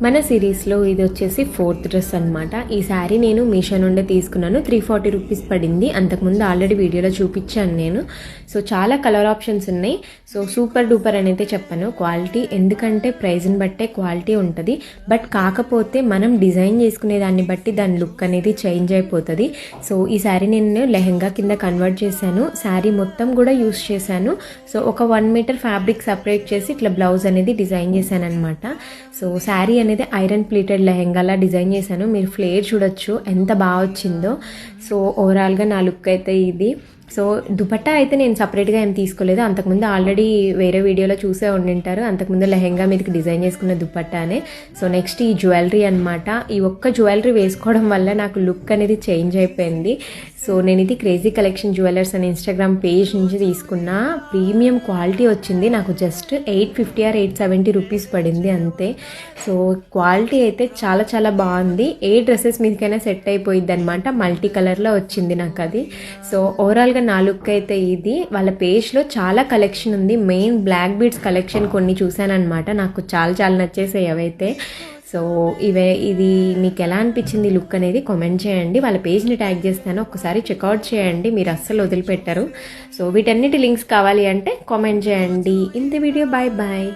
మన సిరీస్లో ఇది వచ్చేసి 4th డ్రెస్ అనమాట. ఈ శారీ నేను మీషో నుండి తీసుకున్నాను. 340 రూపీస్ పడింది. అంతకుముందు ఆల్రెడీ వీడియోలో చూపించాను నేను. సో చాలా కలర్ ఆప్షన్స్ ఉన్నాయి. సో సూపర్ డూపర్ అని అయితే చెప్పాను క్వాలిటీ, ఎందుకంటే ప్రైజ్ని బట్టే క్వాలిటీ ఉంటుంది. బట్ కాకపోతే మనం డిజైన్ చేసుకునే దాన్ని బట్టి దాని లుక్ అనేది చేంజ్ అయిపోతుంది. సో ఈ శారీ నేను లెహెంగా కింద కన్వర్ట్ చేశాను. శారీ మొత్తం కూడా యూస్ చేశాను. సో ఒక 1 మీటర్ ఫ్యాబ్రిక్ సపరేట్ చేసి ఇట్లా బ్లౌజ్ అనేది డిజైన్ చేశాను అనమాట. సో శారీ అనేది ఐరన్ ప్లీటెడ్ లెహెంగాలా డిజైన్ చేశాను. మీరు ఫ్లేర్ చూడొచ్చు ఎంత బాగా వచ్చిందో. సో ఓవరాల్గా నా లుక్ అయితే ఇది. సో దుపట్టా అయితే నేను సపరేట్గా ఏం తీసుకోలేదు. అంతకుముందు ఆల్రెడీ వేరే వీడియోలో చూసే ఉండింటారు. అంతకుముందు లెహెంగా మీదకి డిజైన్ చేసుకున్న దుపట్టానే. సో నెక్స్ట్ ఈ జ్యువెలరీ అనమాట. ఈ ఒక్క జ్యువెలరీ వేసుకోవడం వల్ల నాకు లుక్ అనేది చేంజ్ అయిపోయింది. సో నేను ఇది క్రేజీ కలెక్షన్ జ్యువెలర్స్ అని ఇన్స్టాగ్రామ్ పేజ్ నుంచి తీసుకున్న. ప్రీమియం క్వాలిటీ వచ్చింది. నాకు జస్ట్ 850 ఆర్ 870 రూపీస్ పడింది అంతే. సో క్వాలిటీ అయితే చాలా చాలా బాగుంది. ఏ డ్రెస్సెస్ మీదకైనా సెట్ అయిపోయింది అనమాట. మల్టీ కలర్లో వచ్చింది నాకు అది. సో ఓవరాల్గా నా లుక్ అయితే ఇది. వాళ్ళ పేజ్లో చాలా కలెక్షన్ ఉంది. మెయిన్ బ్లాక్ బీడ్స్ కలెక్షన్ కొన్ని చూశానమాట. నాకు చాలా చాలా నచ్చేసాయి అవైతే. సో ఇది మీకు ఎలా అనిపించింది లుక్ అనేది కామెంట్ చేయండి. వాళ్ళ పేజ్ని ట్యాగ్ చేస్తాను, ఒక్కసారి చెక్అవుట్ చేయండి. మీరు అస్సలు వదిలిపెట్టరు. సో వీటన్నిటి లింక్స్ కావాలి అంటే కామెంట్ చేయండి. ఇంత వీడియో బాయ్ బాయ్.